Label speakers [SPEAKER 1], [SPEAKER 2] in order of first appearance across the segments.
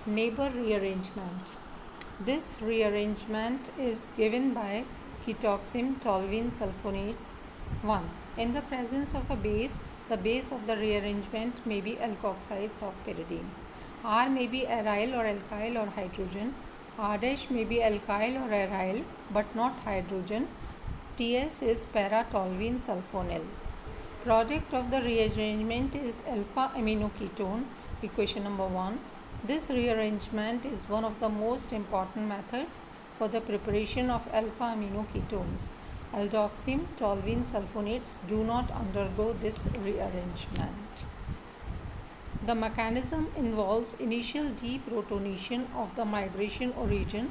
[SPEAKER 1] Neighbor rearrangement. This rearrangement is given by ketoxim toluene sulfonates 1. In the presence of a base, the base of the rearrangement may be alkoxides of pyridine. R may be aryl or alkyl or hydrogen. R dash may be alkyl or aryl but not hydrogen. TS is para-toluene sulfonyl. Product of the rearrangement is alpha aminoketone, equation number 1. This rearrangement is one of the most important methods for the preparation of alpha aminoketones. Aldoxim toluene sulfonates do not undergo this rearrangement. The mechanism involves initial deprotonation of the migration origin.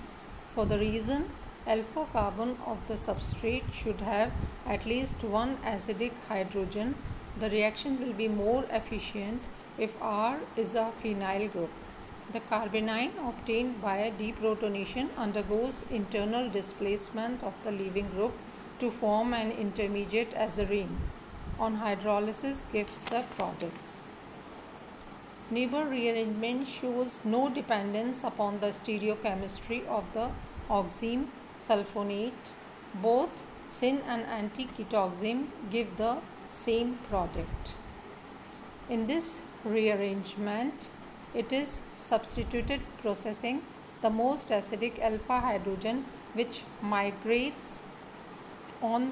[SPEAKER 1] For the reason alpha carbon of the substrate should have at least one acidic hydrogen, the reaction will be more efficient if R is a phenyl group. The carbanion obtained by deprotonation undergoes internal displacement of the leaving group to form an intermediate azarine. On hydrolysis gives the products. Neighbor rearrangement shows no dependence upon the stereochemistry of the oxime sulfonate. Both syn and anti-ketoxim give the same product. In this rearrangement, it is substituted processing the most acidic alpha hydrogen which migrates on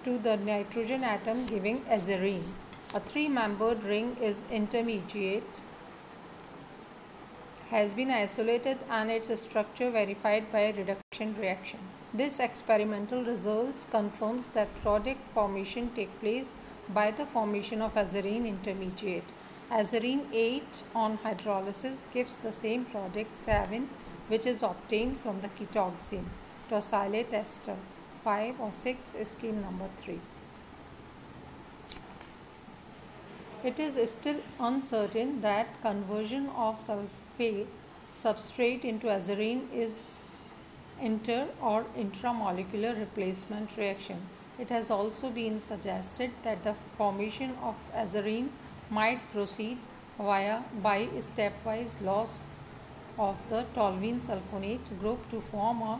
[SPEAKER 1] to the nitrogen atom giving azarine. A three-membered ring is intermediate, has been isolated and its structure verified by a reduction reaction. This experimental results confirms that product formation takes place by the formation of azarine intermediate. Azarine 8 on hydrolysis gives the same product 7 which is obtained from the ketoxim. Tosylate ester 5 or 6 is scheme number 3. It is still uncertain that conversion of sulfate substrate into azarine is inter or intramolecular replacement reaction. It has also been suggested that the formation of azarine might proceed by stepwise loss of the toluene sulfonate group to form a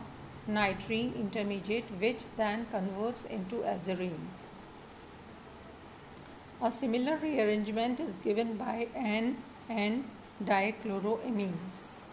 [SPEAKER 1] nitrene intermediate which then converts into azarine. A similar rearrangement is given by N and dichloroamines.